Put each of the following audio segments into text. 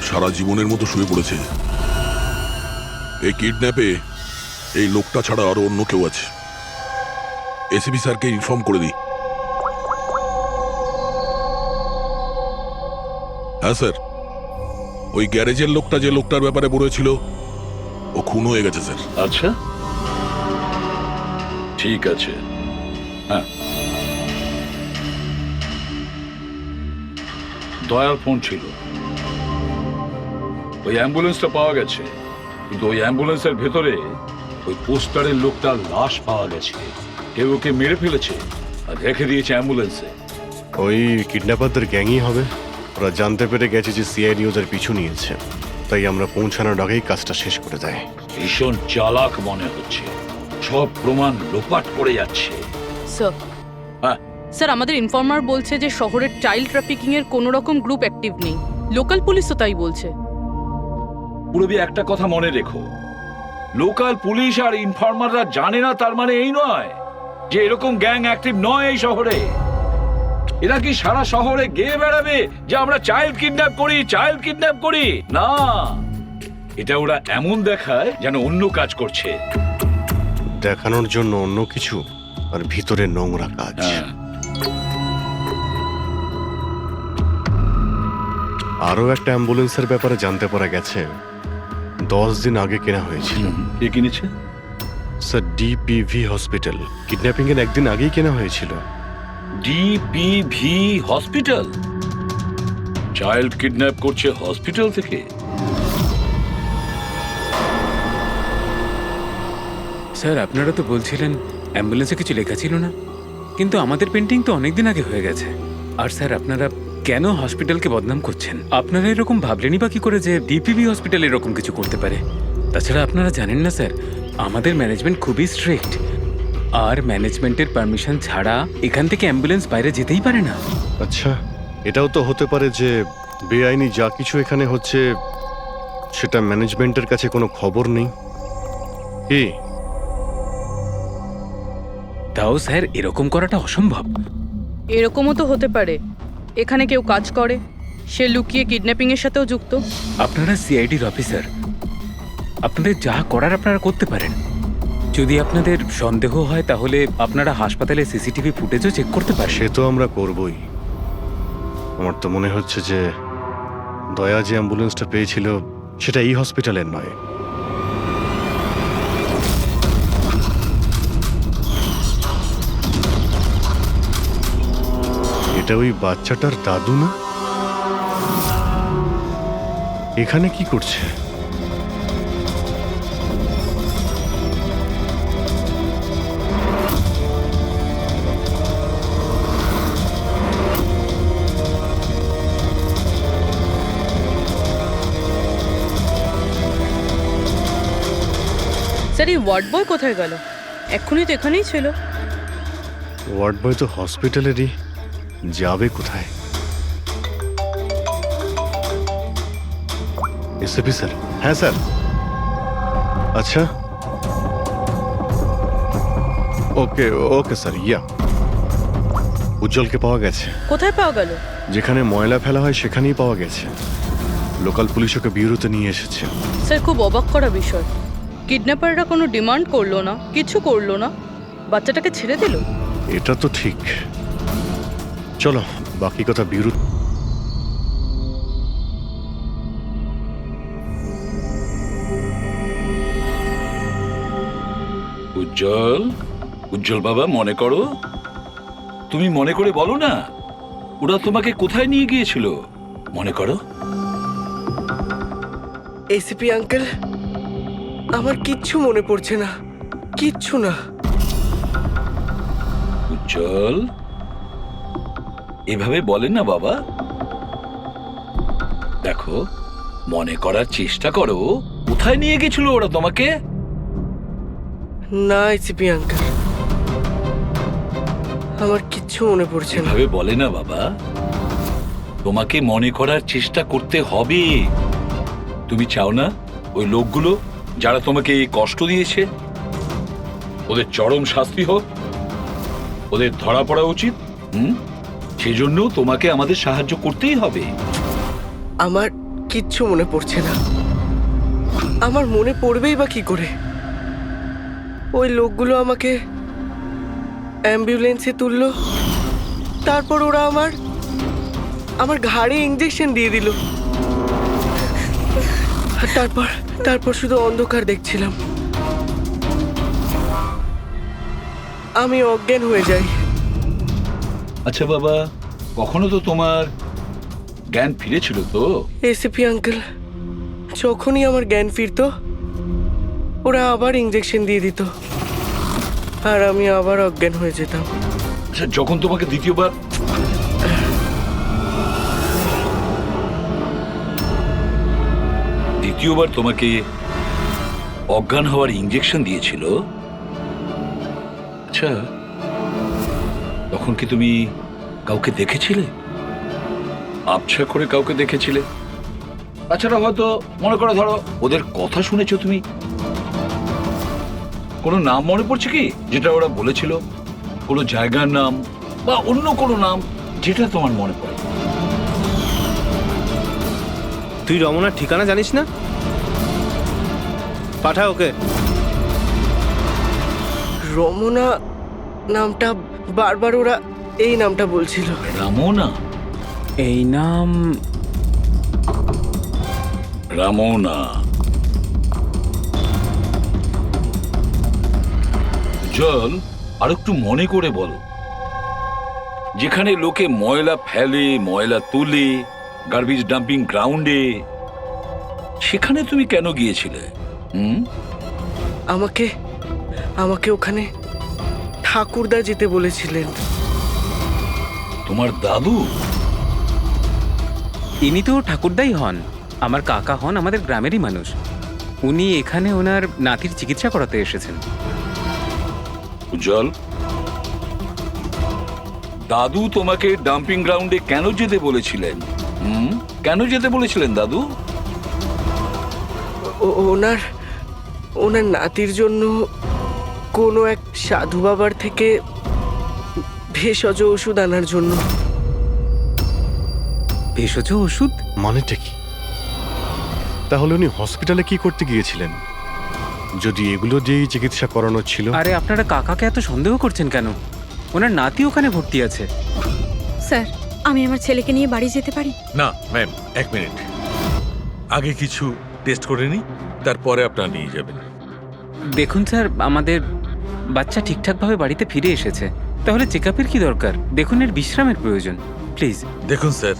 সারা জীবনের মতো শুয়ে পড়েছে। এই কিডন্যাপে এই লোকটা ছাড়া আরো অন্য কেউ আছে। এসিপি স্যারকে ইনফর্ম করে দিই। হ্যাঁ স্যার, ওই গ্যারেজের লোকটা যে লোকটার ব্যাপারে বলেছিল ও খুন হয়ে গেছে স্যার। আচ্ছা, ঠিক আছে। হ্যাঁ, দয়ার ফোন ছিল। ওই অ্যাম্বুলেন্সটা পাওয়া গেছে, কিন্তু ওই অ্যাম্বুলেন্সের ভেতরে ওই পোস্টারের লোকটার লাশ পাওয়া গেছে। কেউ ওকে মেরে ফেলেছে আর রেখে দিয়েছে অ্যাম্বুলেন্সে। ওই কিডন্যাপারদের গ্যাংই হবে। ওরা জানতে পেরে গেছে যে সিআইডি ওদের পিছু নিয়েছে, তাই আমরা পৌঁছানোর আগেই কাজটা শেষ করে দেয়। ভীষণ চালাক মনে হচ্ছে, সব প্রমাণ লোপাট করে যাচ্ছে। স্যার, হ্যাঁ, স্যার আমাদের ইনফর্মার বলছে যে শহরের চাইল্ড ট্রাফিকিং এর কোনো রকম গ্রুপ অ্যাক্টিভ নেই। লোকাল পুলিশও তাই বলছে। পুরবি একটা কথা মনে রেখো, লোকাল পুলিশ আর ইনফর্মাররা জানে না তার মানে এই নয় যে এরকম গ্যাং অ্যাক্টিভ নয় এই শহরে। এরা কি সারা শহরে গেয়ে বেড়াবে যে আমরা চাইল্ড কিডন্যাপ করি, চাইল্ড কিডন্যাপ করি? না, এটা ওরা এমন দেখায় যেন অন্য কাজ করছে। দেখানোর জন্য অন্য কিছু আর ভিতরে নোংরা কাজ। আরো একটা অ্যাম্বুলেন্সের ব্যাপারে জানতে পারা গেছে 10 দিন আগে কেনা হয়েছিল। কে কিনেছে? Sir, ডিপিভি hospital. কিডন্যাপিং এর একদিন আগেই কেনা হয়েছিল। ডিপিভি হসপিটাল চাইল্ড কিডন্যাপ করছে হসপিটাল থেকে? স্যার, আপনারা তো বলছিলেন অ্যাম্বুলেন্সে কিছু লেখা ছিল না, কিন্তু আমাদের পেন্টিং তো অনেকদিন আগে হয়ে গেছে। আর স্যার, আপনারা কেন হসপিটালকে বদনাম করছেন? আপনারা এরকম ভাবলেনই বা কি করে যে ডিপিভি হসপিটাল এরকম কিছু করতে পারে? তাছাড়া আপনারা জানেন না স্যার, আমাদের ম্যানেজমেন্ট খুবই স্ট্রিক্ট, আর ম্যানেজমেন্টের পারমিশন ছাড়া এখান থেকে অ্যাম্বুলেন্স বাইরে যেতেই পারে না। আচ্ছা, এটাও তো হতে পারে যে বেআইনি যা কিছু এখানে হচ্ছে সেটা ম্যানেজমেন্টের কাছে কোনো খবর নেই। কি? তাও স্যার, এরকম করাটা অসম্ভব। এরকমও তো হতে পারে এখানে কেউ কাজ করে, সে লুকিয়ে কিডন্যাপিং এর সাথেও যুক্ত। আপনারা সিআইডির অফিসার, আপনাদের যা করার আপনারা করতে পারেন। যদি আপনাদের সন্দেহ হয় তাহলে আপনারা হাসপাতালে সিসিটিভি ফুটেজও চেক করতে পারেন। সে তো আমরা করবই। আমার তো মনে হচ্ছে যে দয়া যে অ্যাম্বুলেন্সটা পেয়েছিল সেটা এই হসপিটালের নয়। এটা ওই বাচ্চাটার দাদু না? এখানে কি করছে? স্যার, এই ওয়ার্ড বয় কোথায় গেল? এক্ষুনি তো এখানেই ছিল। ওয়ার্ড বয় তো হসপিটালেরই, যাবে কোথায়? SP sir? হ্যাঁ স্যার। আচ্ছা, ওকে ওকে স্যার। উজ্জ্বলকে পাওয়া গেছে। কোথায় পাওয়া গেল? যেখানে ময়লা ফেলা হয় সেখানেই পাওয়া গেছে। লোকাল পুলিশ ওকে ব্যুরোতে নিয়ে এসেছে। স্যার, খুব অবাক করা বিষয়, কিডন্যাপাররা কোনো ডিমান্ড করলো না, কিছু করলো না, বাচ্চাটাকে ছেড়ে দিল। এটা তো ঠিক। চলো বাকি কথা ব্যুরো। উজ্জ্বল, উজ্জ্বল বাবা, মনে করো, তুমি মনে করে বলো না ওরা তোমাকে কোথায় নিয়ে গিয়েছিল, মনে করো। এসিপি আঙ্কেল, আমার কিচ্ছু মনে পড়ছে না, কিচ্ছু না। উজ্জ্বল, এভাবে বলেন না বাবা। দেখো, মনে করার চেষ্টা করো, কোথায় নিয়ে গেছিল ওরা তোমাকে? না এসিপি আঙ্কেল, আমার কিচ্ছু মনে পড়ছে না। এভাবে বলে না বাবা, তোমাকে মনে করার চেষ্টা করতে হবে। তুমি চাও না ওই লোকগুলো যারা তোমাকে এই কষ্ট দিয়েছে ওদের চরম শাস্তি হোক, ওদের ধরা পড়া উচিত? সেজন্য তোমাকে আমাদের সাহায্য করতেই হবে। আমার কিচ্ছু মনে পড়ছে না। আমার মনে পড়বেই বা কি করে? ওই লোকগুলো আমাকে অ্যাম্বুলেন্সে তুললো, তারপর ওরা আমার ঘাড়ে ইঞ্জেকশন দিয়ে দিল। আর তারপর শুধু অন্ধকার দেখছিলাম। আমি অজ্ঞান হয়ে যাই। আচ্ছা বাবা, কখনো তো তোমার জ্ঞান ফিরেছিল তো? এসিপি আঙ্কেল, যখনই আমার জ্ঞান ফিরতো ওরা আবার ইঞ্জেকশন দিয়ে দিত, আর আমি আবার অজ্ঞান হয়ে যেতাম। আচ্ছা, যখন তোমাকে দ্বিতীয়বার তোমাকে অজ্ঞান হওয়ার ইঞ্জেকশন দিয়েছিল, আচ্ছা তখন কি তুমি কাউকে দেখেছিলে? আবছা করে কাউকে দেখেছিলে? তাছাড়া হয়তো মনে করো, ধরো ওদের কথা শুনেছো তুমি, কোনো নাম মনে পড়ছে কি যেটা ওরা বলেছিল? কোনো জায়গার নাম বা অন্য কোনো নাম যেটা তোমার মনে পড়ে? তুই রমনার ঠিকানা জানিস না? পাঠা ওকে। রমনা নামটা বারবার ওরা এই নামটা বলছিল। রামোনা? এই নাম রামোনা। জল, আর একটু মনে করে বলো, যেখানে লোকে ময়লা ফেলে, ময়লা তুলে, গার্বেজ ডাম্পিং গ্রাউন্ডে, সেখানে তুমি কেন গিয়েছিলে? আমাকে ওখানে ঠাকুরদা যেতে বলেছিলেন। তোমার দাদু? ইনি তো ঠাকুরদাই হন, আমার কাকা হন, আমাদের গ্রামেরই মানুষ। উনি এখানে ওনার নাতির চিকিৎসা করাতে এসেছেন। উজ্জ্বল, দাদু তোমাকে ডাম্পিং গ্রাউন্ডে কেন যেতে বলেছিলেন? কেন যেতে বলেছিলেন দাদু? ওনার নাতির জন্য কোনো এক সাধু বাবার থেকে ভেষজ ওষুধ আনার জন্য। ভেষজ ওষুধ? মানেটা কি? তাহলে উনি হসপিটালে কি করতে গিয়েছিলেন যদি এগুলো দিয়েই চিকিৎসা করানো ছিল? আরে আপনারা কাকাকে এত সন্দেহ করছেন কেন? ওনার নাতি ওখানে ভর্তি আছে। স্যার, আমি আমার ছেলেকে নিয়ে বাড়ি যেতে পারি? না ম্যাম, এক মিনিট, আগে কিছু টেস্ট করে নিই, তারপরে আপনারা নিয়ে যাবেন। দেখুন স্যার, আমাদের বাচ্চা ঠিকঠাকভাবে বাড়িতে ফিরে এসেছে, তাহলে চেক আপের কি দরকার? দেখুন, এর বিশ্রামের প্রয়োজন, প্লিজ। দেখুন স্যার,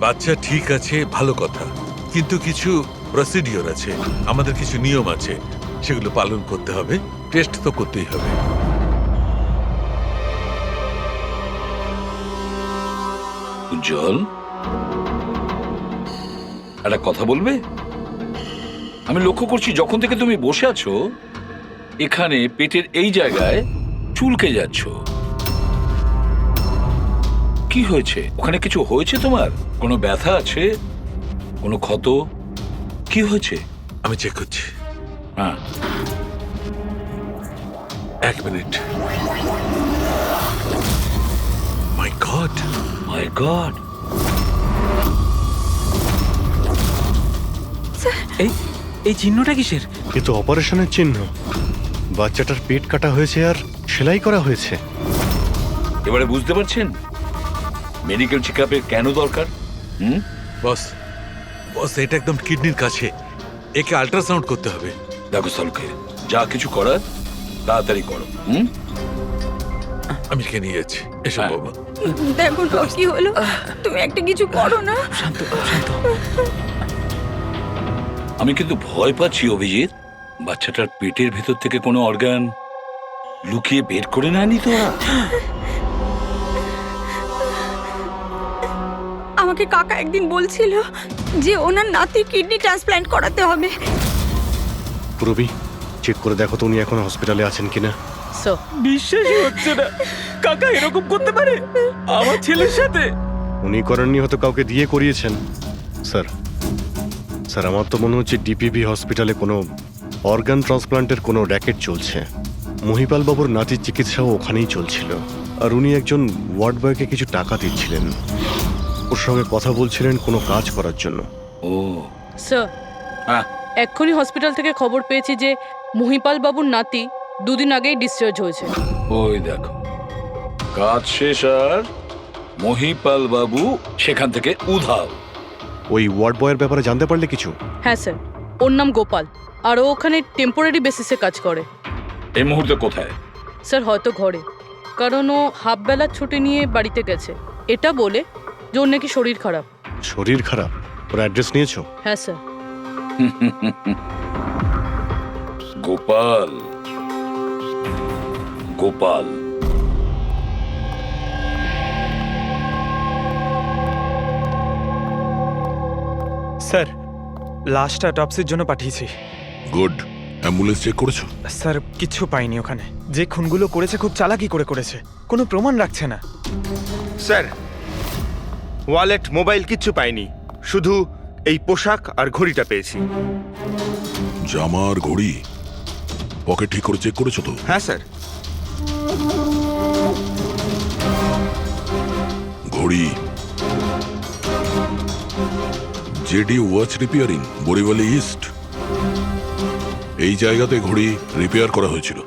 বাচ্চা ঠিক আছে, ভালো কথা, কিন্তু কিছু প্রসিডিওর আছে, আমাদের কিছু নিয়ম আছে, সেগুলো পালন করতে হবে। টেস্ট তো করতেই হবে। উজ্জ্বল, একটা কথা বলবে? আমি লক্ষ্য করছি যখন থেকে তুমি বসে আছো এখানে, পেটের এই জায়গায় চুলকে যাচ্ছ। কি হয়েছে? ওখানে কিছু হয়েছে তোমার? কোনো ব্যথা আছে? কোনো ক্ষত? কি হয়েছে? আমি চেক করছি। হ্যাঁ, এক মিনিট। মাই গড, মাই গড। এই চিহ্নটা কিসের? এ তো অপারেশনের চিহ্ন। বাচ্চাটার পেট কাটা হয়েছে আর সেলাই করা হয়েছে। এবারে বুঝতে পারছেন মেডিকেল চেক আপের কেন দরকার? বস, বস, এটা একদম কিডনির কাছে, একে আল্ট্রাসাউন্ড করতে হবে। দেখো সালুকে, যা কিছু করার তাড়াতাড়ি করো। আমি কে নিয়ে যাচ্ছি, এসো হ্যাঁ। বাবা। দেখো না কি হলো, তুমি একটা কিছু করো না। শান্ত শান্ত। আমি কিন্তু ভয় পাচ্ছি অভিজিৎ, বাচ্চাটার পেটের ভেতর থেকে কোনো অর্গান লুকিয়ে বের করে নেয়নি তো ওরা? আমাকে কাকা একদিন বলছিল যে ওনার নাতির কিডনি ট্রান্সপ্ল্যান্ট করাতে হবে। পুরবি, চেক করে দেখো তো উনি এখন হসপিটালে আছেন কিনা। স্যার, বিশ্বাসই হচ্ছে না, কাকা এরকম করতে পারে আমার ছেলের সাথে। উনি করেননি, হয়তো কাউকে দিয়ে করিয়েছেন। স্যার, স্যার আমার তো মনে হচ্ছে ডিপিভি হসপিটালে কোনো অর্গান ট্রান্সপ্লান্টের কোনো র্যাকেট চলছে। মহিপাল বাবুর নাতির চিকিৎসাও ওখানেই চলছিল, আর উনি একজন ওয়ার্ড বয়কে কিছু টাকা দিচ্ছিলেন, ওর সঙ্গে কথা বলছিলেন কোনো কাজ করার জন্য। ও স্যার হ্যাঁ এক্ষুনি হসপিটাল থেকে খবর পেয়েছি যে মহিপাল বাবুর নাতি দুদিন আগেই ডিসচার্জ হয়েছে। ওই দেখো, কাজ শেষ আর মহিপাল বাবু সেখান থেকে উধাও। ওই ওয়ার্ড বয়ের ব্যাপারে জানতে পারলে কিছু? হ্যাঁ স্যার, ওর নাম গোপাল, আর ও ওখানে টেম্পোরারি বেসিসে কাজ করে। এই মুহূর্তে কোথায়? স্যার হয়তো ঘরে, কারণ ও হাফ বেলার ছুটি নিয়ে বাড়িতে গেছে, এটা বলে যে ওর নাকি শরীর খারাপ। শরীর খারাপ? ওর অ্যাড্রেস নিয়েছো? হ্যাঁ স্যার। গোপাল, গোপাল স্যার, লাশটা অটপসির জন্য পাঠিয়েছি। গুড। অ্যাম্বুলেন্স চেক করেছো? স্যার কিচ্ছু পাইনি ওখানে। যে খুনগুলো করেছে খুব চালাকি করে করেছে, কোনো প্রমাণ রাখছে না। স্যার, ওয়ালেট মোবাইল কিচ্ছু পাইনি, শুধু এই পোশাক আর ঘড়িটা পেয়েছি। জামা আর ঘড়ি পকেট ঠিক করে চেক করেছো তো? হ্যাঁ স্যার। ঘড়ি জেডি ওয়াচ রিপেয়ারিং, বরিওয়ালি ইস্ট, এই জায়গাতে ঘড়ি রিপেয়ার করা হয়েছিল।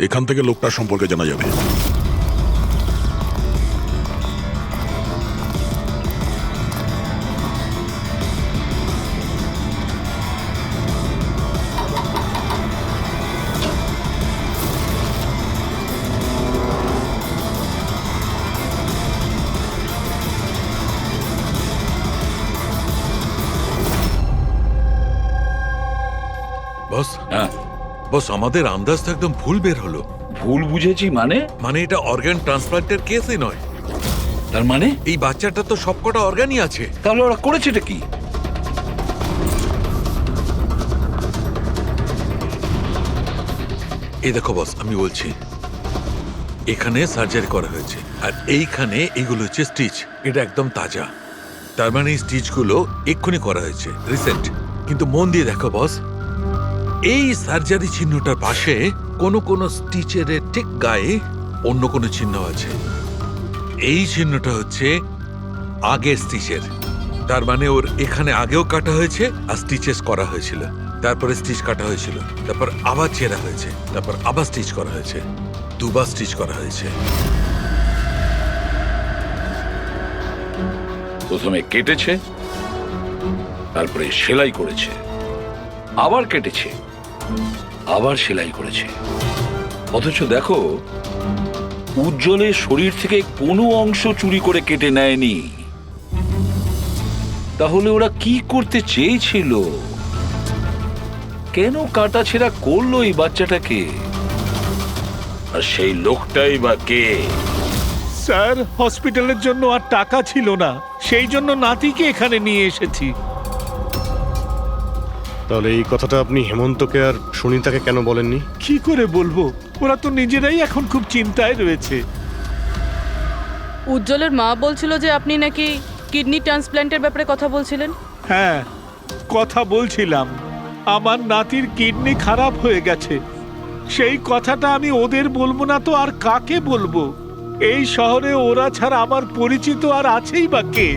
এখান থেকে লোকটার সম্পর্কে জানা যাবে। বস, হ্যাঁ বস, আমাদের আন্দাজ তো একদম ভুল বের হলো। ভুল বুঝেছি মানে? মানে এটা অর্গান ট্রান্সপ্লান্টের কেসই নয়। তার মানে এই বাচ্চাটা তো সবকটা অর্গানই আছে। তাহলে ওরা করেছেটা কি? এই দেখো বস, আমি বলছি, এখানে সার্জারি করা হয়েছে আর এইখানে এগুলো হচ্ছে স্টিচ। এটা একদম তাজা, তার মানে এই স্টিচগুলো এক্ষুনি করা হয়েছে, রিসেন্ট। কিন্তু মন দিয়ে দেখো বস, এই সার্জারি চিহ্নটার পাশে কোনো কোনো স্টিচের ঠিক গায়ে অন্য কোনো চিহ্ন আছে। এই চিহ্নটা হচ্ছে আগের স্টিচের, তার মানে ওর এখানে আগেও কাটা হয়েছে আর স্টিচেস করা হয়েছিল, তারপরে স্টিচ কাটা হয়েছিল, তারপর আবার চেরা হয়েছে, তারপর আবার স্টিচ করা হয়েছে, দুবার স্টিচ করা হয়েছে। প্রথমে কেটেছে, তারপরে সেলাই করেছে, আবার কেটেছে, আবার সেলাই করেছে। অথচ দেখো, উজ্জ্বলের শরীর থেকে কোনো অংশ চুরি করে কেটে নেয়নি। তাহলে ওরা কি করতে চেয়েছিল? কেন কাটাছেঁড়া করলো এই বাচ্চাটাকে? আর সেই লোকটাই বা কে? স্যার, হসপিটালের জন্য আর টাকা ছিল না, সেই জন্য নাতিকে এখানে নিয়ে এসেছি। তাহলে এই কথাটা আপনি হেমন্তকে আর সুনিতাকে কেন বলেননি? কি করে বলবো, ওরা তো নিজেরাই এখন খুব চিন্তায় রয়েছে। উজ্জ্বলের মা বলছিল যে আপনি নাকি কিডনি ট্রান্সপ্ল্যান্টের ব্যাপারে কথা বলছিলেন। হ্যাঁ, কথা বলছিলাম। আমার নাতির কিডনি খারাপ হয়ে গেছে, সেই কথাটা আমি ওদের বলবো না তো আর কাকে বলবো? এই শহরে ওরা ছাড়া আমার পরিচিত আর আছেই বা কে?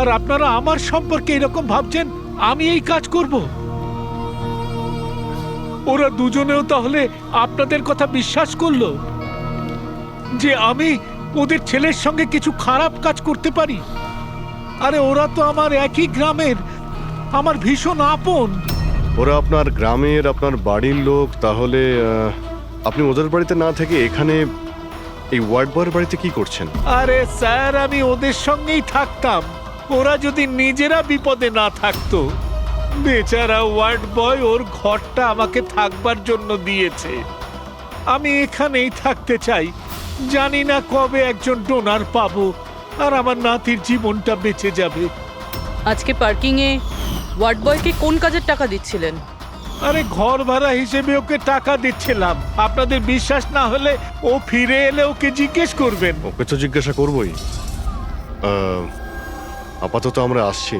আর আপনারা আমার সম্পর্কে এরকম ভাবছেন আমি এই কাজ করব? ওরা দুজনেও তাহলে আপনাদের কথা বিশ্বাস করলো যে আমি ওদের ছেলের সঙ্গে কিছু খারাপ কাজ করতে পারি? আরে ওরা তো আমার একই গ্রামের, আমার ভীষণ আপন। ওরা আপনার গ্রামের, আপনার বাড়ির লোক, তাহলে আপনি ওদের বাড়িতে না থেকে এখানে এই ওয়ার্ড বয়ের বাড়িতে কি করছেন? আরে স্যার, আমি ওদের সঙ্গেই থাকতাম, ওরা যদি নিজেরা বিপদে না থাকতো। বেচারা ওয়ার্ড বয় ওর ঘরটা আমাকে থাকবার জন্য দিয়েছে। আমি এখানেই থাকতে চাই, জানি না কবে একজন ডোনার পাবো আর আমার নাতির জীবনটা বেঁচে যাবে। আজকে পার্কিংয়ে ওয়ার্ড বয়কে কোন কাজের টাকা দিচ্ছিলেন? আরে ঘর ভাড়া হিসেবে ওকে টাকা দিচ্ছিলাম। আপনাদের বিশ্বাস না হলে ও ফিরে এলে ওকে জিজ্ঞেস করবেন। ওকে তো জিজ্ঞাসা করবই। আপাতত আমরা আসছি,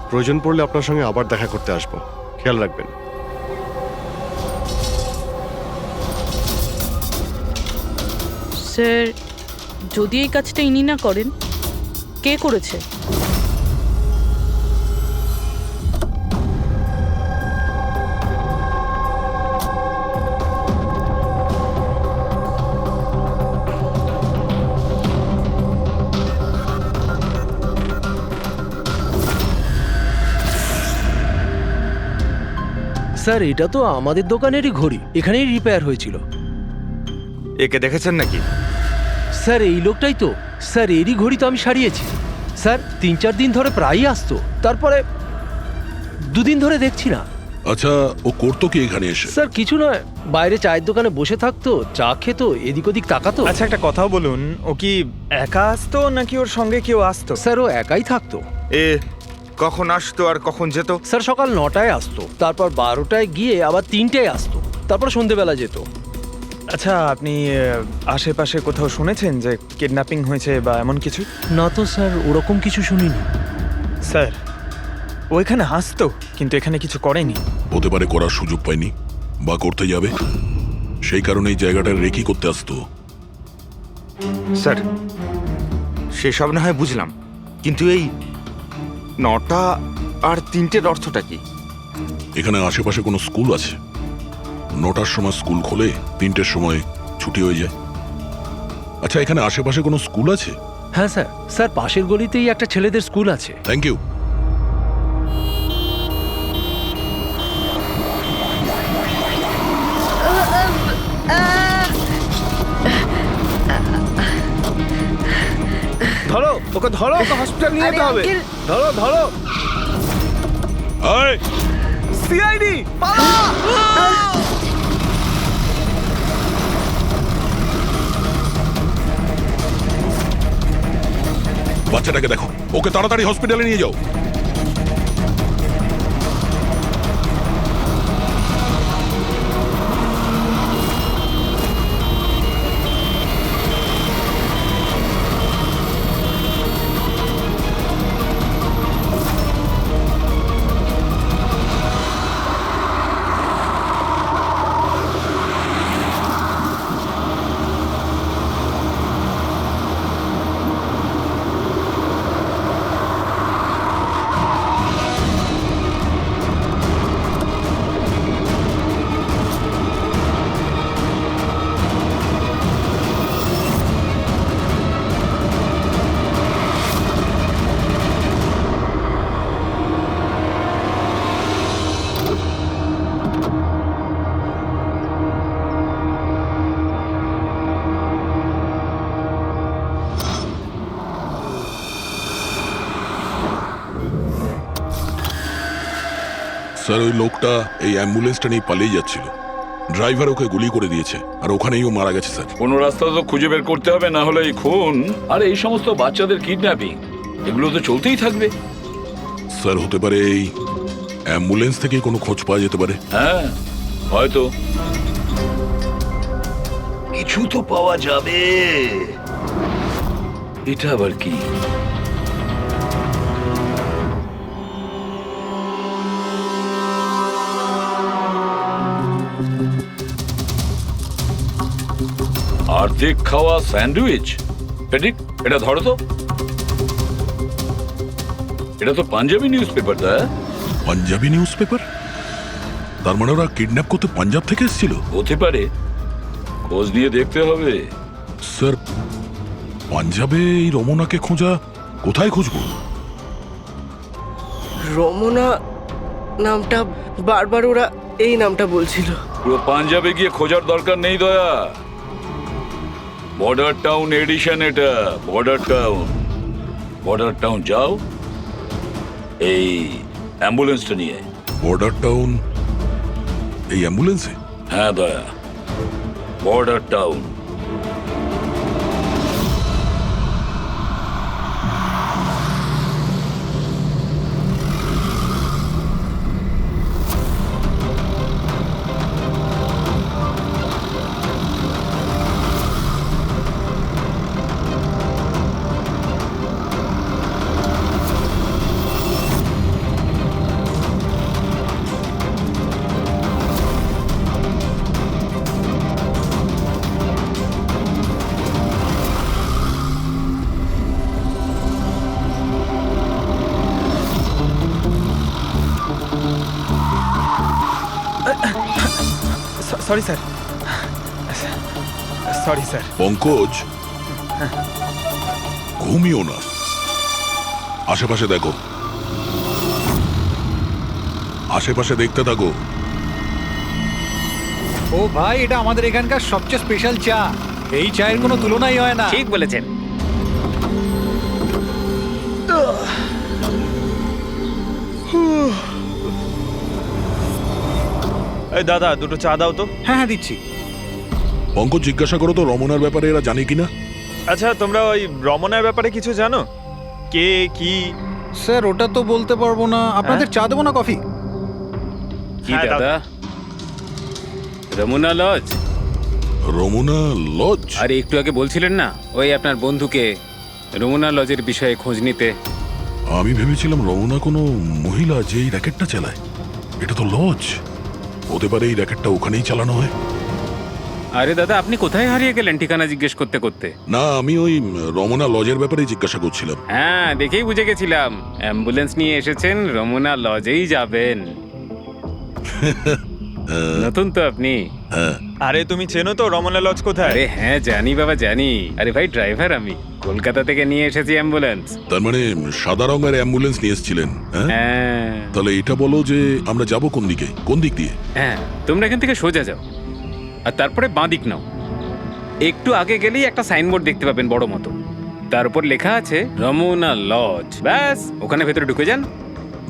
প্রয়োজন পড়লে আপনার সঙ্গে আবার দেখা করতে আসবো, খেয়াল রাখবেন। স্যার, যদি এই কাজটা ইনি না করেন, কে করেছে? স্যার এটা তো আমাদের দোকানেরই ঘড়ি, এখানেই রিপেয়ার হয়েছিল। একে দেখেছেন নাকি? স্যার এই লোকটাই তো, স্যার এরই ঘড়ি তো আমি সারিয়েছি। স্যার 3-4 দিন ধরে প্রায়ই আসতো, তারপরে 2 দিন ধরে দেখছি না। আচ্ছা, ও করতো কি এখানে এসে? স্যার কিছু নয়, বাইরে চায়ের দোকানে বসে থাকতো, চা খেতো, এদিক ওদিক তাকাতো। আচ্ছা একটা কথাও বলুন, ও কি একা আসতো নাকি ওর সঙ্গে কেউ আসতো? স্যার ও একাই থাকতো। এ কখন আসতো আর কখন যেত? স্যার সকাল 9টায় আসতো, তারপর 12টায় গিয়ে আবার 3টায় আসতো, তারপর সন্ধেবেলা যেত। আচ্ছা আপনি আশেপাশে কোথাও শুনেছেন যে কিডন্যাপিং হয়েছে বা এমন কিছু? না তো স্যার, ওরকম কিছু শুনিনি। স্যার ও এখানে আসতো কিন্তু এখানে কিছু করেনি। হতে পারে করার সুযোগ পায়নি বা করতে যাবে, সেই কারণে এই জায়গাটা রেকি করতে আসতো। স্যার সেসব না হয় বুঝলাম, কিন্তু এই 9টা আর 3টের অর্থটা কি? এখানে আশেপাশে কোনো স্কুল আছে? 9টার সময় স্কুল খোলে, 3টের সময় ছুটি হয়ে যায়। আচ্ছা, এখানে আশেপাশে কোনো স্কুল আছে? হ্যাঁ স্যার, স্যার পাশের গলিতেই একটা ছেলেদের স্কুল আছে। Thank you. ধরো ওকে, ধরো ওকে, হসপিটাল নিয়ে যেতে হবে। ধরো ধরো। এই, সিআইডি বাচ্চাটাকে দেখো, ওকে তাড়াতাড়ি হসপিটালে নিয়ে যাও। স্যার, ওই লোকটা এই অ্যাম্বুলেন্সটা নিয়ে পালিয়ে যাচ্ছিল। ড্রাইভার ওকে গুলি করে দিয়েছে আর ওখানেই ও মারা গেছে। স্যার কোনো রাস্তা তো খুঁজে বের করতে হবে, না হলে এই খুন আর এই সমস্ত বাচ্চাদের কিডন্যাপিং এগুলো তো চলতেই থাকবে। স্যার, হতে পারে এই অ্যাম্বুলেন্স থেকে কোনো খোঁজ পাওয়া যেতে পারে। হ্যাঁ হয়তো কিছু তো পাওয়া যাবে। এটা আবার কি? অর্ধেক খাওয়া স্যান্ডউইচ। পেডিক, এটা ধরো তো। এটা তো পাঞ্জাবি নিউজ পেপার। দা পাঞ্জাবি নিউজ পেপার? তার মানে ওরা কিডন্যাপ করতে পাঞ্জাব থেকে এসেছিল? হতে পারে, খোঁজ নিয়ে দেখতে হবে। স্যার, পাঞ্জাবে এই রমনাকে খোঁজা, কোথায় খুঁজবো? রমনা নামটা বারবার ওরা এই নামটা বলছিল। পুরো পাঞ্জাবে গিয়ে খোঁজার দরকার নেই দয়া। বর্ডার টাউন এডিশন এটা, বর্ডার টাউন। বর্ডার টাউন যাও এই অ্যাম্বুলেন্সটা নিয়ে। বর্ডার টাউন এই অ্যাম্বুলেন্সে? হ্যাঁ Daya, border town. Sorry sir, sorry sir. Pankaj, ঘুমিও না, আশেপাশে দেখো, আশেপাশে দেখতে থাকো। ও ভাই, এটা আমাদের এখানকার সবচেয়ে স্পেশাল চা। এই চায়ের কোনো তুলনাই হয় না। ঠিক বলেছেন। এই দাদা, দুটো চা দাও তো। হ্যাঁ হ্যাঁ, দিচ্ছি। পঙ্কজ, জিজ্ঞাসা করো তো রমনার ব্যাপারে এরা জানে কিনা। আচ্ছা, তোমরা ওই রমনার ব্যাপারে কিছু জানো? কে কি? স্যার, ওটা তো বলতে পারবো না। আপনাদের চা দেবো না কফি? কি হ্যাঁ, দাদা? রমুনা লজ? রমনা লজ? আরে একটু আগে বলছিলেন না ওই আপনার বন্ধুকে রমুনা লজের বিষয়ে খোঁজ নিতে। আমি ভেবেছিলাম রমনা কোনো মহিলা যে এই র্যাকেটটা চালায়। এটা তো লজ, হতে পারে এই র্যাকেটটা ওখানেই চালানো হয়। আরে দাদা, আপনি কোথায় হারিয়ে গেলেন ঠিকানা জিজ্ঞেস করতে করতে? না, আমি ওই রমনা লজের ব্যাপারে জিজ্ঞাসা করছিলাম। হ্যাঁ, দেখেই বুঝে গেছিলাম অ্যাম্বুলেন্স নিয়ে এসেছেন, রমুনা লজেই যাবেন। নতুন তো আপনি? হ্যাঁ। আরে তুমি চেনো তো রমনা লজ কোথায়? আরে হ্যাঁ, জানি বাবা জানি। আরে ভাই, ড্রাইভার আমি, কলকাতা থেকে নিয়ে এসেছি অ্যাম্বুলেন্স। তার মানে সাদা রঙের অ্যাম্বুলেন্স নিয়ে এসেছিলেন? হ্যাঁ। হ্যাঁ তাহলে এটা বলো যে আমরা যাব কোন দিকে, কোন দিক দিয়ে? হ্যাঁ, তোমরা এখান থেকে সোজা যাও আর তারপরে বাঁ দিক নাও। একটু আগে গেলেই একটা সাইনবোর্ড দেখতে পাবেন বড় মতো, তার উপর লেখা আছে রমনা লজ। ব্যাস, ওখানে ভেতরে ঢুকে যান।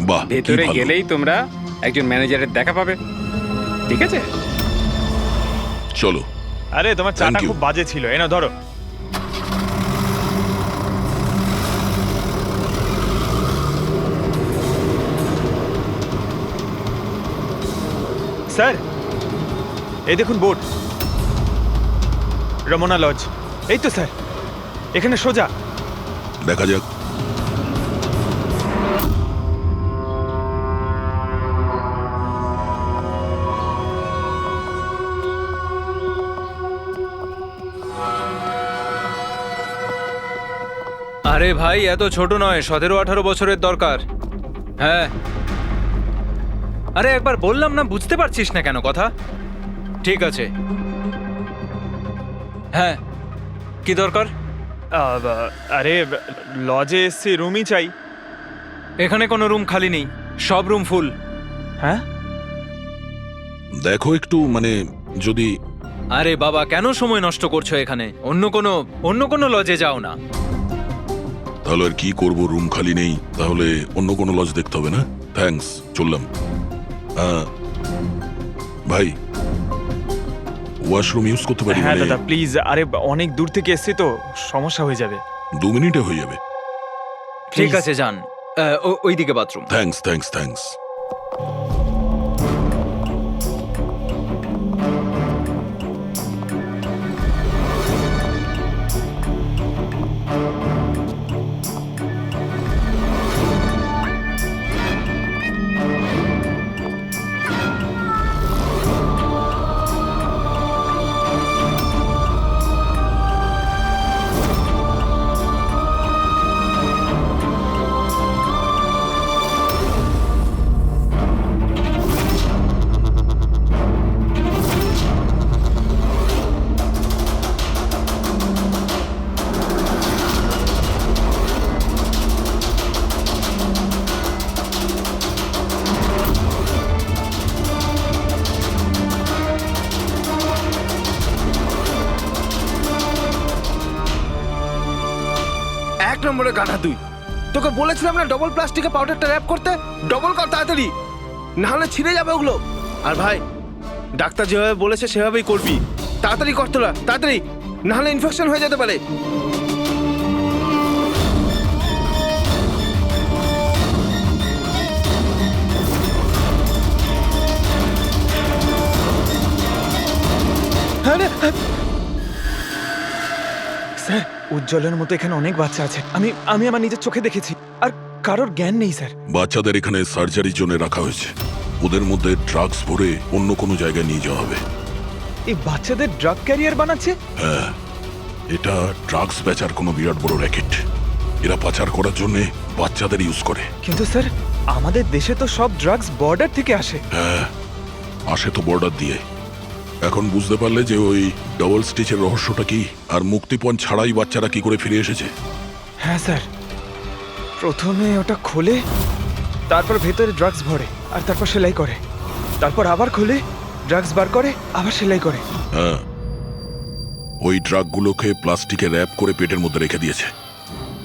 বাহ, কি ভেতরে ভালো। গেলেই তোমরা একজন ম্যানেজারের দেখা পাবে। ঠিক আছে, চলো। আরে তোমার চাটা Thank you. খুব বাজে ছিল, এনা ধরো। স্যার, এই দেখুন বোর্ড, রমনা লজ। এই তো স্যার, এখানে সোজা। দেখা যাক। আরে ভাই, এত ছোট নয়, 17-18 বছরের দরকার। হ্যাঁ, আরে একবার বললাম না, বুঝতে পারছিস না কেন কথা? ঠিক আছে, হ্যাঁ, কি দরকার? আরে লজে এসছি, রুমই চাই। এখানে কোনো রুম খালি নেই, সব রুম ফুল। হ্যাঁ? দেখো একটু, মানে যদি। আরে বাবা, কেন সময় নষ্ট করছো এখানে? অন্য কোনো লজে যাও না। তাহলে আর কি করবো, রুম খালি নেই, তাহলে অন্য কোনো লজ দেখতে হবে না? থ্যাঙ্কস, চললাম। ভাই, ওয়াশরুম ইউজ করতে পারি? হ্যাঁ মানে দাদা প্লিজ, আরে অনেক দূর থেকে এসছি তো, সমস্যা হয়ে যাবে। 2 মিনিটে হয়ে যাবে। ঠিক আছে, যান। ওইদিকে বাথরুম। Thanks, thanks, thanks. এক নম্বরে গাধা তুই। তোকে বলেছিলাম না ডবল প্লাস্টিকে পাউডারটা র্যাপ করতে। ডবল কর তাড়াতাড়ি, না হলে ছিঁড়ে যাবে ওগুলো। আর ভাই, ডাক্তার যেভাবে বলেছে সেভাবেই করবি। তাড়াতাড়ি কর তোরা, তাড়াতাড়ি, না হলে ইনফেকশন হয়ে যেতে পারে। স্যার, উজ্জ্বলের মতো এখানে অনেক বাচ্চা আছে, আমি আমার নিজের চোখে দেখেছি, আর কারোর জ্ঞান নেই স্যার। বাচ্চাদের এখানে সার্জারির জন্য রাখা হয়েছে, ওদের মধ্যে ড্রাগস ভরে অন্য কোনো জায়গায় নিয়ে যাওয়া হবে। এই বাচ্চাদের ড্রাগ ক্যারিয়ার বানাচ্ছে? হ্যাঁ, এটা ড্রাগস বেচার কোনো বিরাট বড় র্যাকেট। এরা পাচার করার জন্য বাচ্চাদের ইউজ করে। কিন্তু স্যার, আমাদের দেশে তো সব ড্রাগস বর্ডার থেকে আসে। হ্যাঁ, আসে তো বর্ডার দিয়ে। এখন বুঝতে পারলে যে ওই ডবল স্টিচের রহস্যটা কি, আর মুক্তিপণ ছাড়াই বাচ্চারা কি করে ফিরে এসেছে? হ্যাঁ স্যার, প্রথমে ওটা খোলে, তারপর ভেতরে ড্রাগস ভরে, আর তারপর সেলাই করে, তারপর আবার খোলে, ড্রাগস বার করে আবার সেলাই করে। হ্যাঁ, ওই ড্রাগগুলোকে প্লাস্টিকে র্যাপ করে পেটের মধ্যে রেখে দিয়েছে,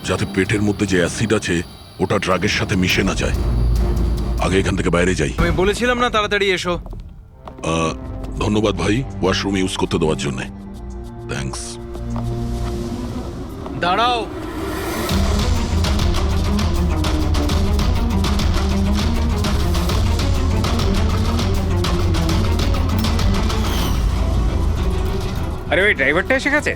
যাতে পেটের মধ্যে যে অ্যাসিড আছে ওটা ড্রাগের সাথে মিশে না যায়। আগে এখান থেকে বাইরে যাই। আমি বলেছিলাম না তাড়াতাড়ি এসো। ধন্যবাদ ভাই ওয়াশরুম ইউজ করতে দেওয়ার জন্য। থ্যাঙ্কস। দাঁড়াও। আরে ওই ড্রাইভারটা এসে গেছে।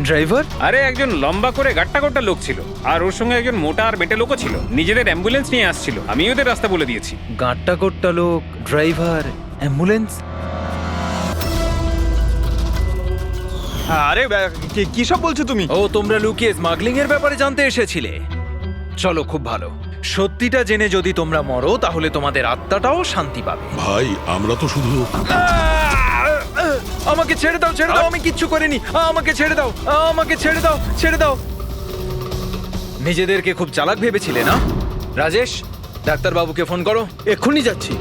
ড্রাইভার? আরে একজন লম্বা করে গাট্টা গোট্টা লোক ছিল, আর ওর সঙ্গে একজন মোটা আর বেটে লোকও ছিল। নিজেদের অ্যাম্বুলেন্স নিয়ে আসছিল, আমি ওদের রাস্তা বলে দিয়েছি। গাঁটটা কোট্টা লোক, ড্রাইভার, অ্যাম্বুলেন্স। আরে কি সব বলছো তুমি? ও, তোমরা লুকিয়ে স্মাগলিং এর ব্যাপারে জানতে এসেছিলে। চলো, খুব ভালো। সত্যিটা জেনে যদি তোমরা মরো তাহলে তোমাদের আত্মাটাও শান্তি পাবে। ভাই আমরা তো শুধু আমাকে ছেড়ে দাও, ছেড়ে দাও, আমি কিচ্ছু করিনি। আমাকে ছেড়ে দাও, আমাকে ছেড়ে দাও, ছেড়ে দাও। নিজেদেরকে খুব চালাক ভেবেছিলে না? রাজেশ, ডাক্তারবাবুকে ফোন করো। এক্ষুনি যাচ্ছি।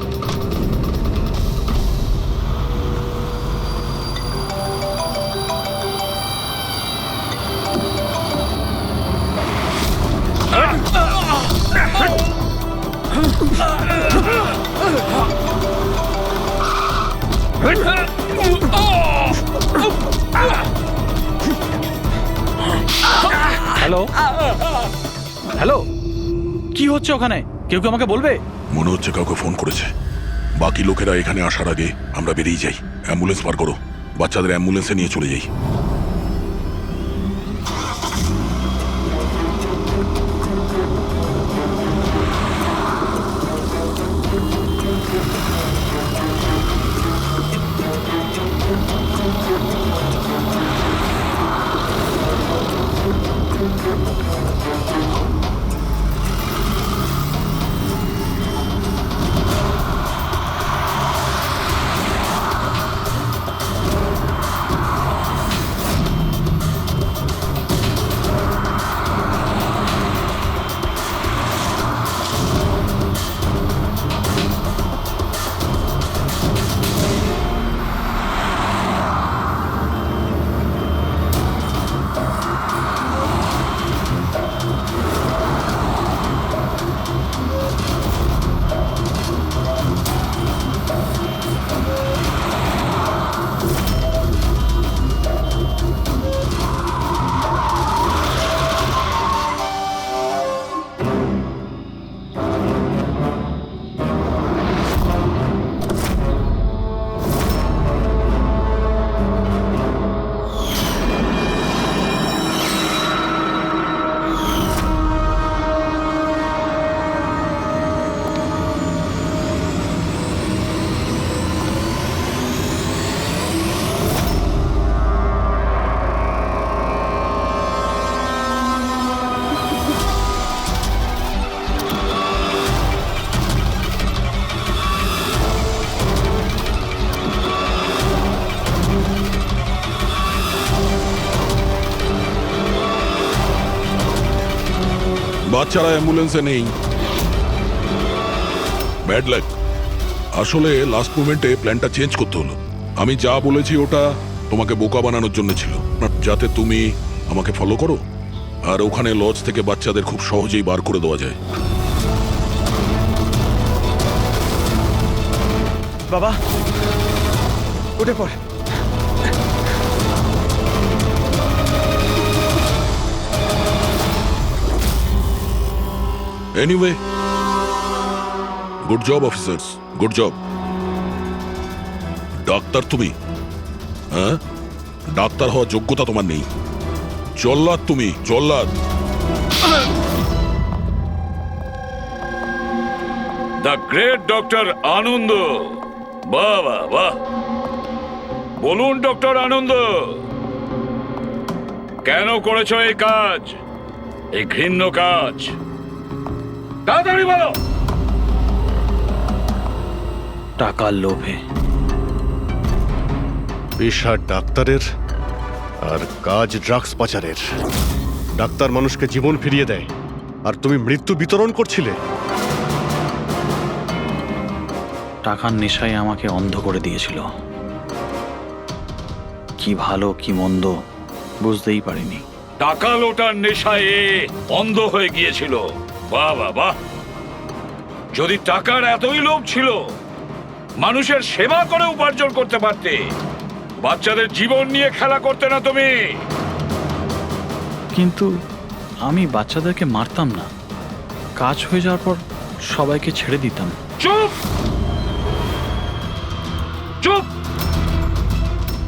হ্যালো, হ্যালো, কি হচ্ছে ওখানে? কেউ কি আমাকে বলবে? মনে হচ্ছে কাউকে ফোন করেছে। বাকি লোকেরা এখানে আসার আগে আমরা বেরিয়ে যাই। অ্যাম্বুলেন্স পার করো, বাচ্চাদের অ্যাম্বুলেন্সে নিয়ে চলে যাই। বাচ্চারা অ্যাম্বুলেন্সে নেই। Bad luck. আসলে লাস্ট মোমেন্টে প্ল্যানটা চেঞ্জ করতে হলো। আমি যা বলেছি ওটা তোমাকে বোকা বানানোর জন্য ছিল, যাতে তুমি আমাকে ফলো করো আর ওখানে লজ থেকে বাচ্চাদের খুব সহজেই বার করে দেওয়া যায়। বাবা, উঠে পড়। Anyway, good job officers, good job. Doctor তুমি? হ্যাঁ, ডাক্তার হওয়ার যোগ্যতা তোমার নেই। জল্লাদ তুমি, জল্লাদ। দ্য গ্রেট ডক্টর আনন্দ। বাহ বাহ বাহ। বলুন ডক্টর আনন্দ, কেন করেছো এই কাজ, এই ঘৃণ্য কাজ? তাড়াতাড়ি বলো। টাকার লোভে। পেশা ডাক্তারের আর কাজ ড্রাগস পাচারের। ডাক্তার মানুষকে জীবন ফিরিয়ে দেয় আর তুমি মৃত্যু বিতরণ করছিলে। টাকার নেশায় আমাকে অন্ধ করে দিয়েছিল। কি ভালো কি মন্দ বুঝতেই পারিনি। টাকা লোটার নেশায় এ অন্ধ হয়ে গিয়েছিল। বাহ বাহ বাহ! যদি টাকার এতই লোভ ছিল, মানুষের সেবা করে উপার্জন করতে পারতে। বাচ্চাদের জীবন নিয়ে খেলা করতে না তুমি। কিন্তু আমি বাচ্চাদেরকে মারতাম না, কাজ হয়ে যাওয়ার পর সবাইকে ছেড়ে দিতাম। চুপ চুপ!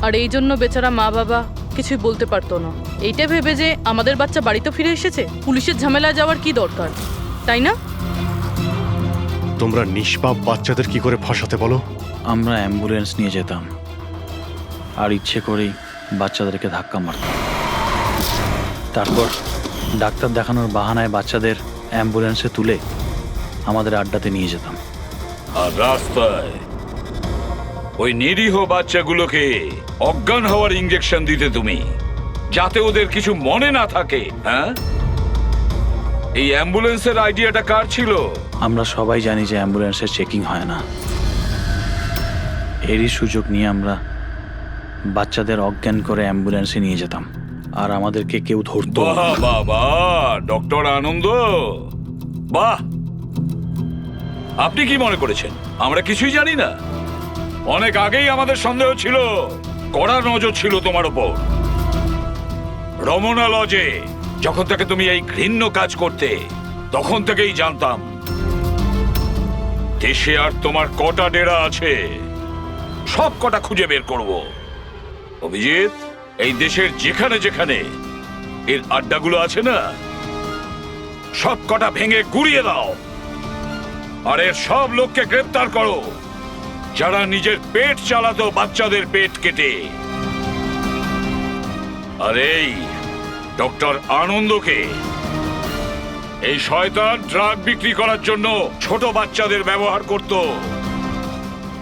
আর এই জন্য বেচারা মা বাবা কিছুই বলতে পারতো না, এইটা ভেবে যে আমাদের বাচ্চা বাড়িতে ফিরে এসেছে, পুলিশের ঝামেলায় যাওয়ার কি দরকার, তাই না? তোমরা নিষ্পাপ বাচ্চাদের কি করে ফাঁসাতে বলো? আমরা অ্যাম্বুলেন্স নিয়ে যেতাম আর ইচ্ছে করেই বাচ্চাদেরকে ধাক্কা মারতাম। তারপর ডাক্তার দেখানোর বাহানায় বাচ্চাদের অ্যাম্বুলেন্সে তুলে আমাদের আড্ডাতে নিয়ে যেতাম। আর রাস্তায় ওই নিরীহ বাচ্চাগুলোকে অজ্ঞান হওয়ার ইঞ্জেকশন দিতে তুমি, যাতে ওদের কিছু মনে না থাকে। হ্যাঁ, এই অ্যাম্বুলেন্সের আইডিয়াটা কার ছিল? আমরা সবাই জানি যে অ্যাম্বুলেন্সের চেকিং হয় না। এরই সুযোগ নিয়ে আমরা বাচ্চাদের অজ্ঞান করে অ্যাম্বুলেন্সে নিয়ে যেতাম আর আমাদেরকে কেউ ধরতো না। বাহ বাহ বাহ! ডক্টর আনন্দ, বাহ! আপনি কি মনে করেছেন আমরা কিছুই জানি না? অনেক আগেই আমাদের সন্দেহ ছিল, কড়া নজর ছিল তোমার ওপর। রমনা লজে যখন থেকে তুমি এই ঘৃণ্য কাজ করতে, তখন থেকেই জানতাম দেশে আর তোমার কটা ডেরা আছে সব কটা খুঁজে বের করব। অভিজিৎ, এই দেশের যেখানে যেখানে এর আড্ডাগুলো আছে না, সব কটা ভেঙে গুড়িয়ে দাও। আর এর সব লোককে গ্রেফতার করো যারা নিজের পেট চালাতো বাচ্চাদের পেট কেটে। আর এই ডক্টর আনন্দকে, এই শয়তান ড্রাগ বিক্রি করার জন্য ছোট বাচ্চাদের ব্যবহার করত।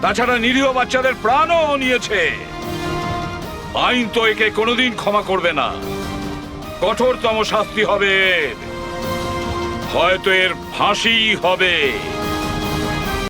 তাছাড়া নিরীহ বাচ্চাদের প্রাণও নিয়েছে। আইন তো একে কোনোদিন ক্ষমা করবে না। কঠোরতম শাস্তি হবে, হয়তো এর ফাঁসি হবে।